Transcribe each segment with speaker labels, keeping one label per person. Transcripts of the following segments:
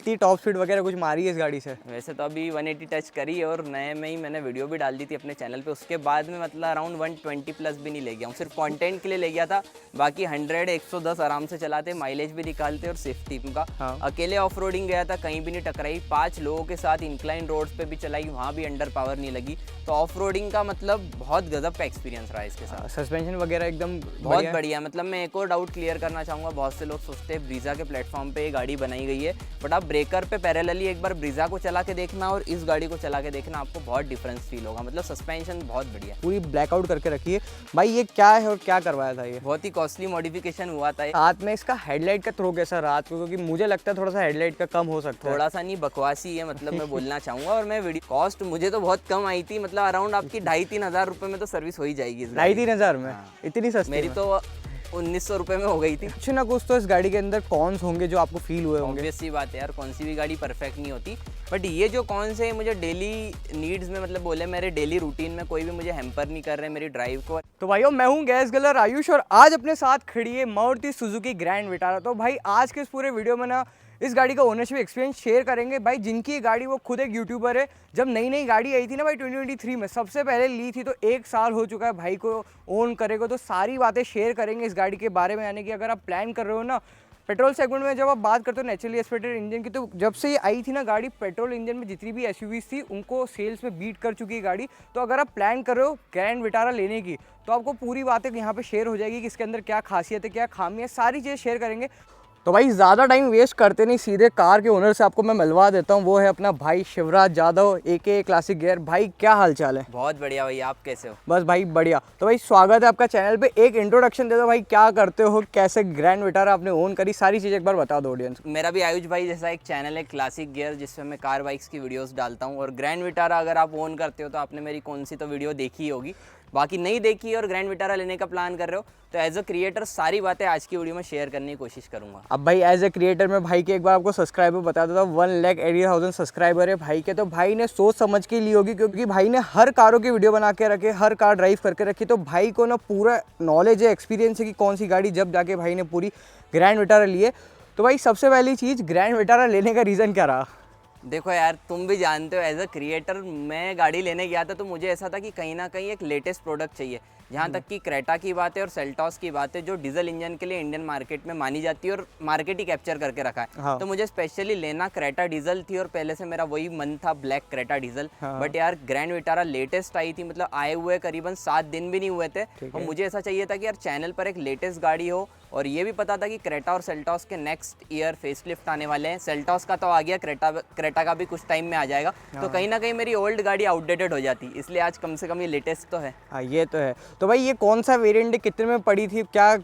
Speaker 1: कितनी top speed वगैरह कुछ मारी है इस गाड़ी से?
Speaker 2: वैसे तो अभी 180 टच करी है और नए में ही मैंने वीडियो भी डाल दी थी अपने चैनल पे। उसके बाद में मतलब अराउंड 120 प्लस भी नहीं ले गया हूँ, सिर्फ कंटेंट के लिए ले गया था। बाकी 100 110 आराम से चलाते, माइलेज भी निकालते और सेफ्टी का।
Speaker 1: हाँ।
Speaker 2: अकेले ऑफ रोडिंग गया था, कहीं भी नहीं टकराई। 5 लोगों के साथ इंक्लाइन रोड्स पे भी चलाई, वहाँ भी अंडर पावर नहीं लगी। तो ऑफ रोडिंग का मतलब बहुत गजब का एक्सपीरियंस रहा इसके साथ।
Speaker 1: सस्पेंशन वगैरह एकदम
Speaker 2: बहुत बढ़िया। मतलब मैं एक और डाउट क्लियर करना चाहूँगा, बहुत से लोग सोचते हैं ब्रीजा के प्लेटफॉर्म पे ये गाड़ी बनाई गई है, बट आप ब्रेकर पे पैरेलली एक बार ब्रीजा को चला के देखना और इस गाड़ी को चला के देखना, आपको बहुत डिफरेंस फील होगा। मतलब सस्पेंशन बहुत बढ़िया,
Speaker 1: पूरी ब्लैकआउट करके रखी है। भाई ये क्या है और क्या करवाया था ये?
Speaker 2: बहुत ही कॉस्टली मॉडिफिकेशन हुआ था।
Speaker 1: रात में इसका हेडलाइट का थ्रो कैसा रात को, क्योंकि मुझे लगता है थोड़ा सा हेडलाइट का कम हो सकता है।
Speaker 2: थोड़ा सा नहीं, बकवासी है मतलब मैं बोलना चाहूँगा। और मैं वीडियो कॉस्ट मुझे तो बहुत कम आई थी, मतलब अराउंड आपकी 2,5-3 हज़ार रुपये में तो सर्विस हो ही जाएगी।
Speaker 1: 2,5-3 हज़ार में?
Speaker 2: हाँ।
Speaker 1: इतनी सस्ती?
Speaker 2: मेरी तो 1900 रुपये में हो गई थी।
Speaker 1: कुछ ना कुछ तो इस गाड़ी के अंदर कॉन्स होंगे जो आपको फील हुए होंगे।
Speaker 2: ऑब्वियस सी बात है यार, कौन सी भी गाड़ी परफेक्ट नहीं होती, बट ये जो कौन से मुझे डेली नीड्स में, मतलब बोले मेरे डेली रूटीन में कोई भी मुझे हैम्पर नहीं कर रहे मेरी ड्राइव को।
Speaker 1: तो भाइयों, मैं हूं गैस गलर आयुष और आज अपने साथ खड़ी है मारुति सुजुकी ग्रैंड विटारा। तो भाई आज के इस पूरे वीडियो में ना इस गाड़ी का ओनरशिप एक्सपीरियंस शेयर करेंगे। भाई जिनकी ये गाड़ी, वो खुद एक यूट्यूबर है। जब नई नई गाड़ी आई थी ना भाई 2023 में, सबसे पहले ली थी, तो 1 साल हो चुका है भाई को ओन करेगा। तो सारी बातें शेयर करेंगे इस गाड़ी के बारे में। यानी कि अगर आप प्लान कर रहे हो ना पेट्रोल सेगमेंट में, जब आप बात करते हो नेचुरली एस्पिरेटेड इंजन की, तो जब से ये आई थी ना गाड़ी, पेट्रोल इंजन में जितनी भी एसयूवीज थी उनको सेल्स में बीट कर चुकी है गाड़ी। तो अगर आप प्लान कर रहे हो ग्रैंड विटारा लेने की, तो आपको पूरी बातें यहाँ पे शेयर हो जाएगी कि इसके अंदर क्या खासियत है, क्या खामी है, सारी चीज़ें शेयर करेंगे। तो भाई ज़्यादा टाइम वेस्ट करते नहीं, सीधे कार के ओनर से आपको मैं मिलवा देता हूँ। वो है अपना भाई शिवराज यादव एके क्लासिक गियर। भाई क्या हाल चाल है?
Speaker 2: बहुत बढ़िया भाई, आप कैसे हो?
Speaker 1: बस भाई बढ़िया। तो भाई स्वागत है आपका चैनल पे। एक इंट्रोडक्शन दे दो भाई, क्या करते हो, कैसे ग्रैंड विटारा आपने ओन करी, सारी चीज़ एक बार बता दो ऑडियंस को।
Speaker 2: मेरा भी आयुष भाई जैसा एक चैनल है क्लासिक गियर, जिसमें मैं कार बाइक्स की वीडियोस डालता हूँ। और ग्रैंड विटारा अगर आप ओन करते हो तो आपने मेरी कौन सी तो वीडियो देखी ही होगी, बाकी नहीं देखी और ग्रैंड विटारा लेने का प्लान कर रहे हो तो एज अ क्रिएटर सारी बातें आज की वीडियो में शेयर करने की कोशिश करूंगा।
Speaker 1: अब भाई एज ए क्रिएटर में भाई के एक बार आपको सब्सक्राइबर बता देता हूँ। 1,80,000 सब्सक्राइबर है भाई के। तो भाई ने सोच समझ के ली होगी, क्योंकि भाई ने हर कारों की वीडियो बना के रखे, हर कार ड्राइव करके रखी। तो भाई को ना पूरा नॉलेज है, एक्सपीरियंस है कि कौन सी गाड़ी, जब जाके भाई ने पूरी ग्रैंड विटारा ली है। तो भाई सबसे पहली चीज़, ग्रैंड विटारा लेने का रीज़न क्या रहा?
Speaker 2: देखो यार, तुम भी जानते हो एज अ क्रिएटर मैं गाड़ी लेने गया था तो मुझे ऐसा था कि कहीं ना कहीं एक लेटेस्ट प्रोडक्ट चाहिए। जहाँ तक कि क्रेटा की बात है और सेल्टॉस की बात है, जो डीजल इंजन के लिए इंडियन मार्केट में मानी जाती है और मार्केट ही कैप्चर करके रखा है।
Speaker 1: हाँ।
Speaker 2: तो मुझे स्पेशली लेना क्रेटा डीजल थी और पहले से मेरा वही मन था, ब्लैक क्रेटा डीजल।
Speaker 1: हाँ।
Speaker 2: बट यार ग्रैंड विटारा लेटेस्ट आई थी, मतलब आए हुए करीबन 7 दिन भी नहीं हुए थे, और मुझे ऐसा चाहिए था कि यार चैनल पर एक लेटेस्ट गाड़ी हो। और ये भी पता था कि क्रेटा और सेल्टॉस के नेक्स्ट ईयर फेसलिफ्ट आने वाले हैं। सेल्टॉस का तो आ गया, क्रेटा का भी कुछ टाइम में आ जाएगा। तो कहीं ना कहीं मेरी ओल्ड गाड़ी आउटडेटेड हो जाती, इसलिए आज कम से कम ये लेटेस्ट तो है।
Speaker 1: हाँ ये तो है। तो भाई ये कौन सा वेरिएंट है, कितने में पड़ी थी, क्या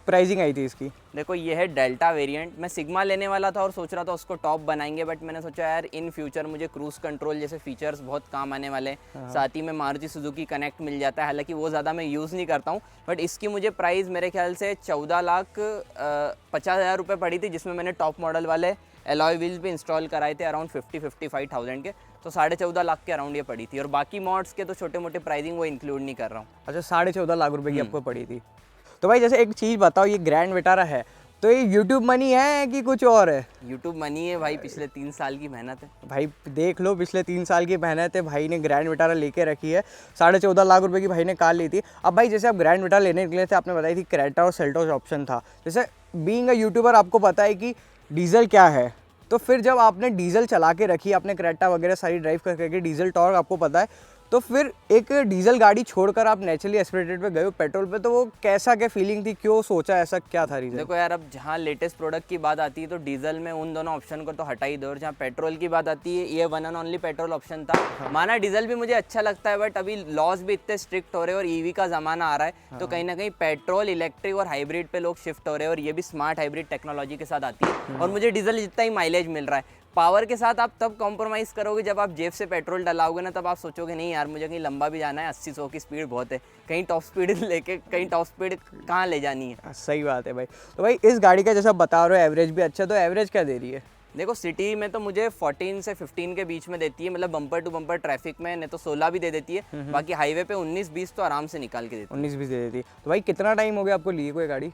Speaker 1: प्राइसिंग आई थी इसकी?
Speaker 2: देखो ये है डेल्टा वेरिएंट। मैं सिग्मा लेने वाला था और सोच रहा था उसको टॉप बनाएंगे, बट मैंने सोचा यार इन फ्यूचर मुझे क्रूज कंट्रोल जैसे फीचर्स बहुत काम आने वाले हैं। साथ ही में मारुति सुजुकी कनेक्ट मिल जाता है, हालांकि वो ज़्यादा मैं यूज़ नहीं करता हूँ। बट इसकी मुझे प्राइस मेरे ख्याल से 14,50,000 रुपये पड़ी थी, जिसमें मैंने टॉप मॉडल वाले एलॉय व्हील्स भी इंस्टॉल कराए थे अराउंड 50-55,000 के। तो 14.5 लाख के अराउंड ये पड़ी थी, और बाकी मॉड्स के तो छोटे मोटे प्राइसिंग वो इंक्लूड नहीं कर रहा हूँ।
Speaker 1: अच्छा, 14.5 लाख रुपए की आपको पड़ी थी। तो भाई जैसे एक चीज़ बताओ, ये ग्रैंड विटारा है तो ये यूट्यूब मनी है कि कुछ और है?
Speaker 2: यूट्यूब मनी है भाई, पिछले 3 साल की मेहनत है।
Speaker 1: भाई देख लो, पिछले 3 साल की मेहनत है, भाई ने ग्रैंड विटारा लेके रखी है। 14.5 लाख रुपए की भाई ने कार ली थी। अब भाई जैसे आप ग्रैंड विटारा लेने निकले थे, आपने बताई थी क्रेटा और सेल्टॉस ऑप्शन था। जैसे बीइंग अ यूट्यूबर आपको पता है कि डीजल क्या है, तो फिर जब आपने डीजल चला के रखी, आपने क्रेटा वगैरह सारी ड्राइव करके डीजल टॉर्क आपको पता है, तो फिर एक डीजल गाड़ी छोड़कर आप नेचुरली एस्पिरेटेड पे गए हो पेट्रोल पे, तो वो कैसा क्या फीलिंग थी, क्यों सोचा, ऐसा क्या था रीजन?
Speaker 2: देखो यार, अब जहाँ लेटेस्ट प्रोडक्ट की बात आती है तो डीजल में उन दोनों ऑप्शन को तो हटा ही दो, और जहाँ पेट्रोल की बात आती है ये one and only petrol option था। माना डीजल भी मुझे अच्छा लगता है, बट अभी लॉज भी इतने स्ट्रिक्ट हो रहे हैं और ईवी का जमाना आ रहा है, तो कहीं ना कहीं पेट्रोल, इलेक्ट्रिक और हाइब्रिड पे लोग शिफ्ट हो रहे हैं, और ये भी स्मार्ट हाइब्रिड टेक्नोलॉजी के साथ आती है। और मुझे डीजल जितना ही माइलेज मिल रहा है, पावर के साथ आप तब कॉम्प्रोमाइज़ करोगे जब आप जेब से पेट्रोल डलाओगे ना, तब आप सोचोगे नहीं यार मुझे कहीं लंबा भी जाना है, 80-100 की स्पीड बहुत है, कहीं टॉप स्पीड लेके कहीं टॉप स्पीड कहाँ ले जानी है।
Speaker 1: सही बात है भाई। तो भाई इस गाड़ी का जैसा बता रहे हो एवरेज भी अच्छा, तो एवरेज क्या दे रही है?
Speaker 2: देखो सिटी में तो मुझे 14 से 15 के बीच में देती है, मतलब बम्पर टू बम्पर ट्रैफिक में, नहीं तो 16 भी दे देती है। बाकी हाईवे पे 19-20 तो आराम से निकाल के देती है।
Speaker 1: 19-20 दे देती है। तो भाई कितना टाइम हो गया आपको लिए कोई गाड़ी?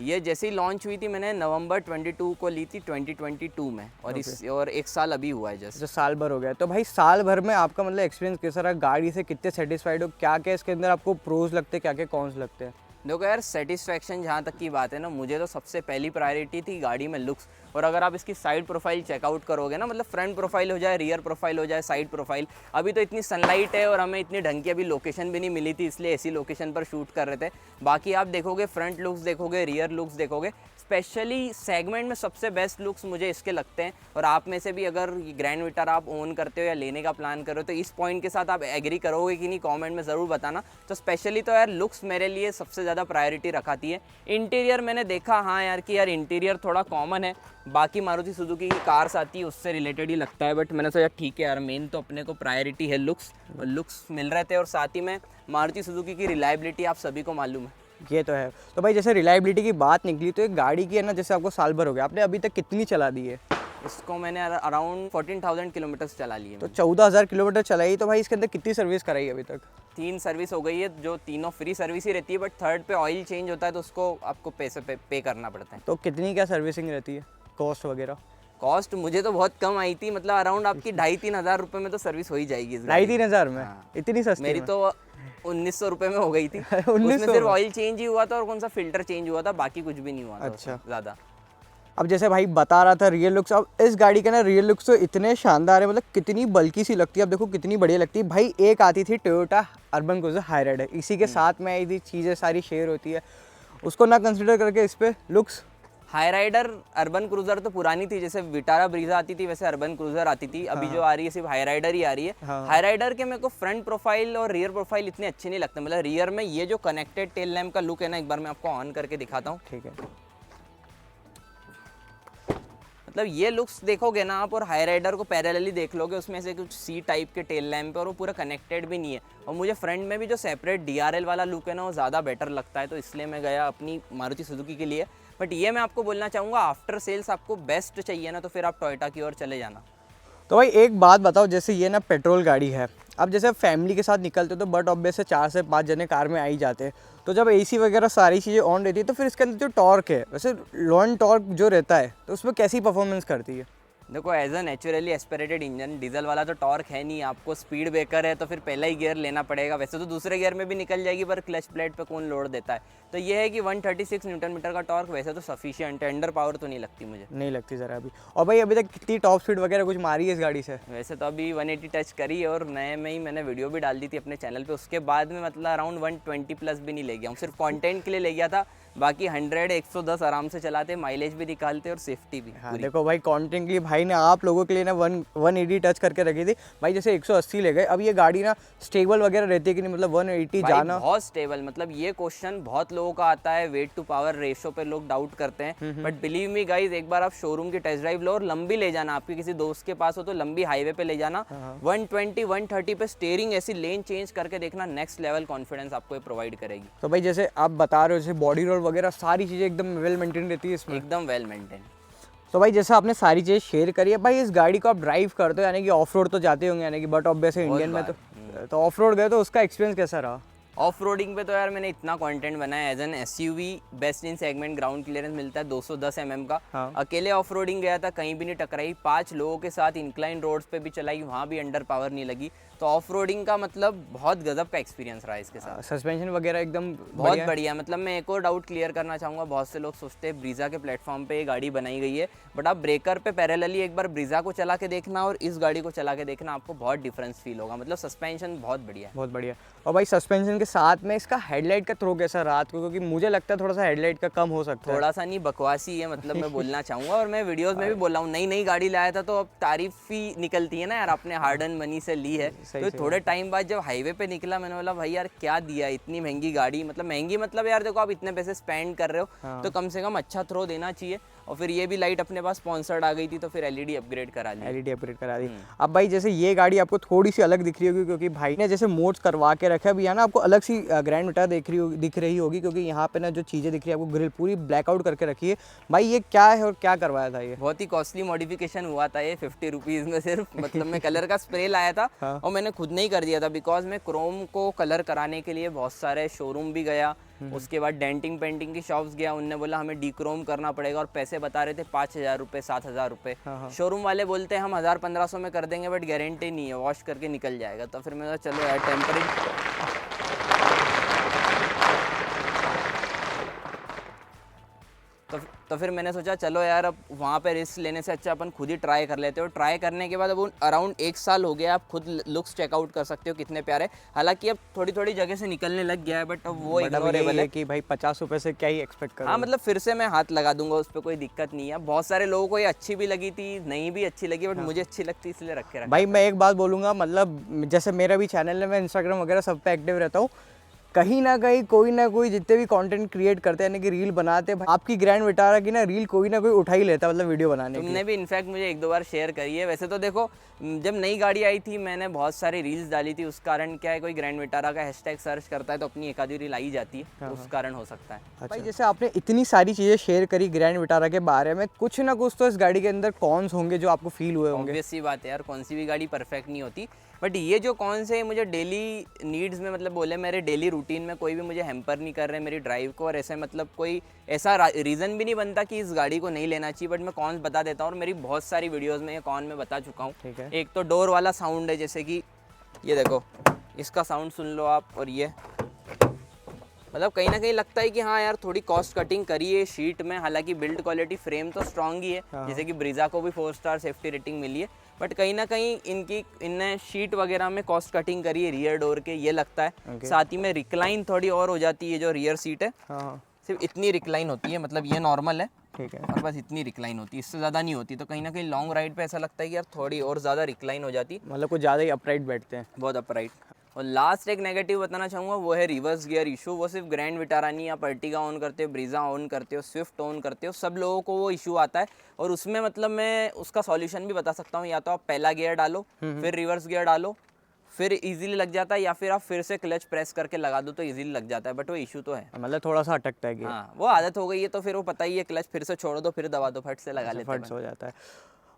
Speaker 2: ये जैसे ही लॉन्च हुई थी मैंने नवंबर 22 को ली थी 2022 में, और और 1 साल अभी हुआ है जस्ट।
Speaker 1: जो साल भर हो गया, तो भाई साल भर में आपका मतलब एक्सपीरियंस कैसा रहा, गाड़ी से कितने सेटिस्फाइड हो, क्या क्या इसके अंदर आपको प्रोज लगते हैं, क्या क्या कॉन्स लगते हैं?
Speaker 2: देखो यार, सेटिस्फैक्शन जहाँ तक की बात है ना, मुझे तो सबसे पहली प्रायोरिटी थी गाड़ी में लुक्स। और अगर आप इसकी साइड प्रोफाइल चेकआउट करोगे ना, मतलब फ्रंट प्रोफाइल हो जाए, रियर प्रोफाइल हो जाए, साइड प्रोफाइल, अभी तो इतनी सनलाइट है और हमें इतनी ढंग की अभी लोकेशन भी नहीं मिली थी, इसलिए ऐसी लोकेशन पर शूट कर रहे थे। बाकी आप देखोगे फ्रंट लुक्स देखोगे, रियर लुक्स देखोगे, स्पेशली सेगमेंट में सबसे बेस्ट लुक्स मुझे इसके लगते हैं। और आप में से भी अगर ग्रैंड विटारा आप ओन करते हो या लेने का प्लान करो तो इस पॉइंट के साथ आप एग्री करोगे कि नहीं, कमेंट में ज़रूर बताना। तो स्पेशली तो यार लुक्स मेरे लिए सबसे ज़्यादा प्रायोरिटी रखाती है। इंटीरियर मैंने देखा हाँ यार कि यार इंटीरियर थोड़ा कॉमन है, बाकी मारुति सुजुकी की कार्स आती है उससे रिलेटेड ही लगता है, बट मैंने सोचा ठीक है यार, मेन तो अपने को प्रायोरिटी है लुक्स, और लुक्स मिल रहे थे। और साथ ही में मारुति सुजुकी की रिलायबिलिटी आप सभी को मालूम है।
Speaker 1: ये तो है। तो भाई जैसे रिलायबिलिटी की बात निकली, तो एक गाड़ी की है ना, जैसे आपको साल भर हो गया, आपने अभी तक कितनी चला दी है?
Speaker 2: इसको मैंने अराउंड 14,000 किलोमीटर्स चला लिए।
Speaker 1: तो 14,000 किलोमीटर चलाई, तो भाई इसके अंदर कितनी सर्विस कराई अभी तक?
Speaker 2: 3 सर्विस हो गई है, जो तीनों फ्री सर्विस ही रहती है, बट थर्ड पे ऑयल चेंज होता है तो उसको आपको पैसे पे करना पड़ता है।
Speaker 1: तो कितनी क्या सर्विसिंग रहती है, कॉस्ट वगैरह?
Speaker 2: कॉस्ट मुझे तो बहुत कम आई थी, मतलब अराउंड आपकी 2,500-3 हज़ार रुपये में तो सर्विस हो ही जाएगी।
Speaker 1: 2,500-3 हज़ार में?
Speaker 2: हाँ।
Speaker 1: इतनी सस्ती
Speaker 2: मेरी
Speaker 1: में?
Speaker 2: तो 1,900 रुपये में हो गई थी।
Speaker 1: 1900
Speaker 2: उसमें सिर्फ ऑयल चेंज ही हुआ था और कौन सा फिल्टर चेंज हुआ था, बाकी कुछ भी नहीं हुआ था।
Speaker 1: अच्छा।
Speaker 2: ज़्यादा।
Speaker 1: अब जैसे भाई बता रहा था रियल लुक्स, अब इस गाड़ी के ना रियल लुक्स तो इतने शानदार है, मतलब कितनी बल्की सी लगती है। अब देखो कितनी बढ़िया लगती है भाई। एक आती थी टोयोटा अर्बन क्रूजर हाईराइडर, इसी के साथ में आई थी, चीज़ें सारी शेयर होती है, उसको ना कंसिडर करके इस पे looks.
Speaker 2: High rider urban cruiser तो पुरानी थी, जैसे विटारा ब्रीजा आती थी वैसे अर्बन क्रूजर आती थी। अभी जो आ रही है सिर्फ हाई राइडर ही आ रही है। हाई राइडर के मेरे को फ्रंट प्रोफाइल और रियर प्रोफाइल इतने अच्छे नहीं लगते। मतलब रियर में ये जो कनेक्टेड टेल लैम्प का लुक है ना, एक बार मैं आपको ऑन करके दिखाता हूँ।
Speaker 1: ठीक है।
Speaker 2: मतलब ये लुक्स देखोगे ना आप, और हाई राइडर को पैरेलली देख लोगे, उसमें से कुछ सी टाइप के टेल लैम्प है और वो पूरा कनेक्टेड भी नहीं है। और मुझे फ्रंट में भी जो सेपरेट DRL वाला लुक है ना, वो ज़्यादा बेटर लगता है, तो इसलिए मैं गया अपनी मारुति सुजुकी के लिए। बट ये मैं आपको बोलना चाहूँगा, आफ्टर सेल्स आपको बेस्ट चाहिए ना, तो फिर आप टोयोटा की ओर चले जाना।
Speaker 1: तो भाई एक बात बताओ, जैसे ये ना पेट्रोल गाड़ी है, अब जैसे फैमिली के साथ निकलते हो तो बट ऑब्वियस से 4 से 5 जने कार में आ ही जाते हैं, तो जब AC वगैरह सारी चीज़ें ऑन रहती है, तो फिर इसके अंदर जो टॉर्क है, वैसे लॉन टॉर्क जो रहता है, तो उसमें कैसी परफॉर्मेंस करती है?
Speaker 2: देखो, as a naturally aspirated engine, diesel वाला तो टॉर्क है नहीं, आपको स्पीड ब्रेकर है तो फिर पहला ही गियर लेना पड़ेगा। वैसे तो दूसरे गियर में भी निकल जाएगी, पर क्लच प्लेट पे कौन लोड देता है। तो ये है कि 136 न्यूटन मीटर का टॉर्क वैसे तो सफिशिएंट है, अंडर पावर तो नहीं लगती मुझे।
Speaker 1: नहीं लगती ज़रा भी। और भाई अभी तक कितनी टॉप स्पीड वगैरह कुछ मारी है इस गाड़ी से?
Speaker 2: वैसे तो अभी 180 टच करी है, और नए में ही मैंने वीडियो भी डाल दी थी अपने चैनल पे। उसके बाद में मतलब अराउंड 120 प्लस भी नहीं ले गया हूँ, सिर्फ कंटेंट के लिए ले गया था। बाकी 100-110 आराम से चलाते, माइलेज भी निकालते और सेफ्टी भी।
Speaker 1: हाँ देखो भाई, कंटेंट के लिए भाई ने आप लोगों के लिए ना 180 टच करके रखी थी भाई। जैसे 180 ले गए, अब ये गाड़ी ना स्टेबल वगैरह रहती है कि नहीं, मतलब 180 जाना?
Speaker 2: बहुत स्टेबल। मतलब ये क्वेश्चन बहुत लोगों का आता है, वेट टू पावर रेशो पे लोग डाउट करते हैं, बट बिलीव मी गाइज, एक बार आप शोरूम की टेस्ट ड्राइव लो और लंबी ले जाना, आपके किसी दोस्त के पास हो तो लंबी हाईवे पे ले जाना। 120-130 पे स्टीयरिंग ऐसी लेन चेंज करके देखना, नेक्स्ट लेवल कॉन्फिडेंस आपको ये प्रोवाइड करेगी।
Speaker 1: तो भाई जैसे आप बता रहे हो, जैसे बॉडी रोल वगैरह सारी चीज़ें एकदम वेल मेंटेन रहती है इसमें?
Speaker 2: एकदम वेल मेंटेन।
Speaker 1: तो भाई जैसे आपने सारी चीज़ें शेयर करी है, भाई इस गाड़ी को आप ड्राइव करते हो, यानी कि ऑफ रोड तो जाते होंगे, यानी कि बट ऑब्वियस है इंडियन में तो ऑफ रोड गए, तो उसका एक्सपीरियंस कैसा रहा?
Speaker 2: ऑफ रोडिंग पे तो यार मैंने इतना कंटेंट बनाया, as an SUV best in segment ground clearance मिलता है 210 mm का।
Speaker 1: हाँ।
Speaker 2: अकेले ऑफ रोडिंग गया था, कहीं भी नहीं टकराई। 5 लोगों के साथ इंक्लाइन रोड्स पे भी चलाई, वहाँ भी अंडर पावर नहीं लगी। तो ऑफ रोडिंग का मतलब बहुत गजब का एक्सपीरियंस रहा इसके साथ।
Speaker 1: सस्पेंशन वगैरह एकदम
Speaker 2: बहुत बढ़िया। मतलब मैं एक और डाउट क्लियर करना चाहूँगा, बहुत से लोग सोचते हैं ब्रीजा के प्लेटफॉर्म पे ये गाड़ी बनाई गई है, बट आप ब्रेकर पे पैरेलली एक बार ब्रीजा को चला के देखना और इस गाड़ी को चला के देखना, आपको बहुत डिफरेंस फील होगा। मतलब सस्पेंशन बहुत बढ़िया है।
Speaker 1: बहुत बढ़िया। और भाई सस्पेंशन के साथ में इसका हेडलाइट का थ्रो कैसा रात को, क्योंकि मुझे लगता है थोड़ा सा हेडलाइट का कम हो सकता है।
Speaker 2: थोड़ा सा नहीं, बकवासी है, मतलब मैं बोलना चाहूँगा। और मैं वीडियोस में भी बोल रहा हूँ, नई गाड़ी लाया था तो अब तारीफ ही निकलती है ना यार, अपने हार्ड एंड मनी से ली है। तो थोड़े टाइम बाद जब हाईवे पे निकला, मैंने बोला भाई यार क्या दिया, इतनी महंगी गाड़ी। मतलब महंगी मतलब यार देखो, आप इतने पैसे स्पेंड कर रहे हो तो कम से कम अच्छा थ्रो देना चाहिए। और फिर ये भी लाइट अपने पास स्पॉन्सर्ड आ गई थी, तो फिर LED अपग्रेड करा ली।
Speaker 1: LED अपग्रेड करा दी। अब भाई जैसे ये गाड़ी आपको थोड़ी सी अलग दिख रही होगी, क्योंकि भाई ने जैसे मोड्स करवा के रखा है। अभी यहाँ ना आपको अलग सी ग्रैंड विटारा दिख रही होगी, क्योंकि यहाँ पे ना जो चीज़ें दिख रही है आपको, ग्रिल पूरी ब्लैकआउट करके रखी है। भाई ये क्या है और क्या करवाया था? ये
Speaker 2: बहुत ही कॉस्टली मॉडिफिकेशन हुआ था ये, 50 रुपीज़ में सिर्फ। मतलब मैं कलर का स्प्रे लाया था और मैंने खुद नहीं कर दिया था, बिकॉज मैं क्रोम को कलर कराने के लिए बहुत सारे शोरूम भी गया, उसके बाद डेंटिंग पेंटिंग की शॉप्स गया, उनने बोला हमें डीक्रोम करना पड़ेगा और पैसे बता रहे थे 5,000 रुपये 7,000 रुपये। शोरूम वाले बोलते हैं हम 1,000-1,500 में कर देंगे बट गारंटी नहीं है, वॉश करके निकल जाएगा। तो फिर मैंने चलो यार टेम्परेरी तो फिर मैंने सोचा चलो यार अब वहाँ पे रिस्क लेने से अच्छा अपन खुद ही ट्राई कर लेते हो। ट्राई करने के बाद अब अराउंड 1 साल हो गया, आप खुद लुक्स चेकआउट कर सकते हो कितने प्यारे। हालांकि अब थोड़ी थोड़ी जगह से निकलने लग गया है बट अब वो इग्नोरेबल है
Speaker 1: कि भाई 50 रुपए से क्या ही एक्सपेक्ट करो।
Speaker 2: हाँ मतलब फिर से मैं हाथ लगा दूंगा, उस पर कोई दिक्कत नहीं है। बहुत सारे लोगों को ये अच्छी भी लगी थी, नहीं भी अच्छी लगी बट मुझे अच्छी लगती इसलिए रखे रखा।
Speaker 1: भाई मैं एक बात बोलूँगा, मतलब जैसे मेरा भी चैनल है, मैं इंस्टाग्राम वगैरह सब पे एक्टिव रहता हूँ। कहीं ना कोई जितने भी कंटेंट क्रिएट करते हैं यानी कि रील बनाते हैं, आपकी ग्रैंड विटारा की ना रील कोई ना कोई उठा ही लेता है, मतलब वीडियो बनाने की।
Speaker 2: तुमने भी इनफैक्ट मुझे 1-2 बार शेयर करी है। वैसे तो देखो जब नई गाड़ी आई थी मैंने बहुत सारी रील्स डाली थी, उस कारण क्या है कोई ग्रैंड विटारा का हैशटैग सर्च करता है तो अपनी एक आधी रील आई जाती है, तो उस कारण हो सकता है।
Speaker 1: अच्छा। भाई जैसे आपने इतनी सारी चीज़ें शेयर करी ग्रैंड विटारा के बारे में, कुछ ना कुछ तो इस गाड़ी के अंदर कॉन्स होंगे जो आपको फील हुए होंगे।
Speaker 2: ऑब्वियस सी बात है यार, कौन सी भी गाड़ी परफेक्ट नहीं होती बट ये जो कौन से मुझे डेली नीड्स में मतलब बोले मेरे डेली रूटीन में कोई भी मुझे हैम्पर नहीं कर रहे मेरी ड्राइव को, और ऐसे मतलब कोई ऐसा रीज़न भी नहीं बनता कि इस गाड़ी को नहीं लेना चाहिए। बट मैं कौन बता देता हूँ और मेरी बहुत सारी वीडियोस में ये कौन मैं बता चुका हूँ। एक तो डोर वाला साउंड है, जैसे कि ये देखो इसका साउंड सुन लो आप, और ये मतलब कहीं ना कहीं लगता है कि हाँ यार थोड़ी कॉस्ट कटिंग करी है शीट में। हालांकि बिल्ड क्वालिटी फ्रेम तो स्ट्रांग ही है, जैसे कि ब्रीजा को भी 4 स्टार सेफ्टी रेटिंग मिली है, बट कहीं ना कहीं इनने शीट वगैरह में कॉस्ट कटिंग करी है रियर डोर के, ये लगता है। साथ ही में रिक्लाइन थोड़ी और हो जाती है, जो रियर सीट है सिर्फ इतनी रिक्लाइन होती है, मतलब ये नॉर्मल है
Speaker 1: ठीक है,
Speaker 2: और बस इतनी रिक्लाइन होती है, इससे ज़्यादा नहीं होती। तो कहीं ना कहीं लॉन्ग राइड पे ऐसा लगता है कि यार थोड़ी और ज़्यादा रिक्लाइन हो जाती,
Speaker 1: मतलब कुछ ज़्यादा ही अपराइट बैठते हैं,
Speaker 2: बहुत अपराइट। और लास्ट एक नेगेटिव बताना चाहूँगा वो है रिवर्स गियर इशू। वो सिर्फ ग्रैंड विटारा नहीं, आप अर्टिगा ऑन करते हो, ब्रीजा ऑन करते हो, स्विफ्ट ऑन करते हो, सब लोगों को वो इशू आता है। और उसमें मतलब मैं उसका सॉल्यूशन भी बता सकता हूँ, या तो आप पहला गियर डालो फिर रिवर्स गियर डालो, फिर इजीली लग जाता है, या फिर आप फिर से क्लच प्रेस करके लगा दो तो इजीली लग जाता है, बट वो इशू तो है,
Speaker 1: मतलब थोड़ा सा अटकता है।
Speaker 2: हाँ वो आदत हो गई है तो फिर वो पता ही है, क्लच फिर से छोड़ दो फिर दबा दो, फट से लगा लेते हैं,
Speaker 1: फट हो जाता है।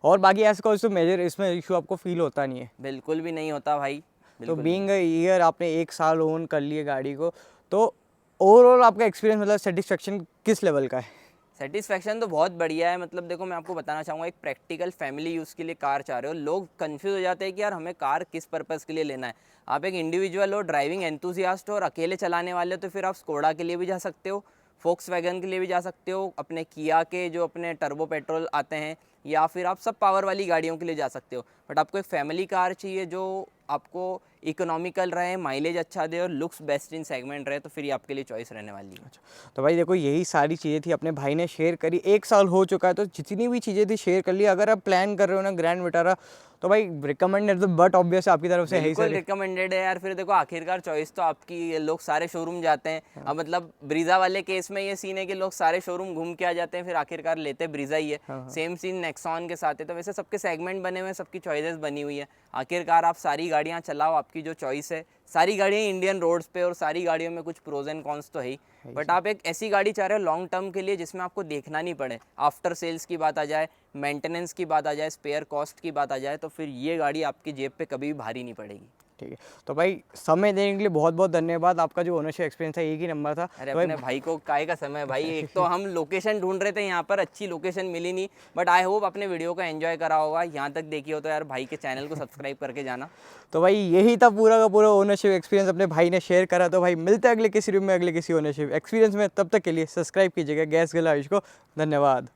Speaker 1: और बाकी ऐसा कोई तो मेजर इसमें इशू आपको फील होता नहीं है?
Speaker 2: बिल्कुल भी नहीं होता भाई।
Speaker 1: तो बीइंग ईयर आपने 1 साल ओन कर लिए गाड़ी को, तो ओवरऑल आपका एक्सपीरियंस मतलब सेटिस्फेक्शन किस लेवल का है?
Speaker 2: सेटिस्फैक्शन तो बहुत बढ़िया है। मतलब देखो मैं आपको बताना चाहूँगा, एक प्रैक्टिकल फैमिली यूज़ के लिए कार चाह रहे हो, लोग कंफ्यूज हो जाते हैं कि यार हमें कार किस पर्पज़ के लिए लेना है। आप एक इंडिविजुअल हो, ड्राइविंग एंथुसियास्ट हो और अकेले चलाने वाले हो, तो फिर आप स्कोडा के लिए भी जा सकते हो, फोक्सवैगन के लिए भी जा सकते हो, अपने किया के जो अपने टर्बो पेट्रोल आते हैं, या फिर आप सब पावर वाली गाड़ियों के लिए जा सकते हो। बट आपको एक फैमिली कार चाहिए जो आपको इकोनॉमिकल रहे, माइलेज अच्छा दे और लुक्स बेस्ट इन सेगमेंट रहे, तो फिर ये आपके लिए चॉइस रहने वाली है।
Speaker 1: अच्छा, तो भाई देखो यही सारी चीज़ें थी अपने भाई ने शेयर करी। 1 साल हो चुका है तो जितनी भी चीज़ें थी शेयर कर ली। अगर आप प्लान कर रहे हो ना ग्रैंड विटारा, तो भाई रिकमेंडेड, तो बट ऑब्वियस आपकी तरफ से है ही सर,
Speaker 2: रिकमेंडेड है यार। फिर देखो आखिरकार चॉइस तो आपकी, लोग सारे शोरूम जाते हैं। अब मतलब ब्रीजा वाले केस में ये सीन है कि लोग सारे शोरूम घूम के आ जाते हैं, फिर आखिरकार लेते ब्रीजा ही है। सेम सीन नेक्सॉन के साथ है। तो वैसे सबके सेगमेंट बने हुए हैं, सबकी चॉइसेस बनी हुई है। आखिरकार आप सारी गाड़ियाँ चलाओ, आपकी जो चॉइस है। सारी गाड़ियाँ इंडियन रोड्स पे और सारी गाड़ियों में कुछ प्रोज एंड कॉन्स तो है ही, बट आप एक ऐसी गाड़ी चाह रहे हो लॉन्ग टर्म के लिए जिसमें आपको देखना नहीं पड़े, आफ्टर सेल्स की बात आ जाए, मेंटेनेंस की बात आ जाए, स्पेयर कॉस्ट की बात आ जाए, तो फिर ये गाड़ी आपकी जेब पे कभी भी भारी नहीं पड़ेगी।
Speaker 1: ठीक है, तो भाई समय देने के लिए बहुत बहुत धन्यवाद। आपका जो ओनरशिप एक्सपीरियंस है एक ही नंबर था।
Speaker 2: अरे
Speaker 1: तो
Speaker 2: अपने भाई को काय का समय भाई, एक तो हम लोकेशन ढूंढ रहे थे यहाँ पर, अच्छी लोकेशन मिली नहीं, बट आई होप अपने वीडियो को एंजॉय करा होगा। यहाँ तक देखी हो तो यार भाई के चैनल को सब्सक्राइब करके जाना।
Speaker 1: तो भाई यही था पूरा का पूरा ओनरशिप एक्सपीरियंस अपने भाई ने शेयर करा। तो भाई मिलते हैं अगले किसी रूम में अगले किसी ओनरशिप एक्सपीरियंस में, तब तक के लिए सब्सक्राइब कीजिएगा गैस गर्ल आयुष को। धन्यवाद।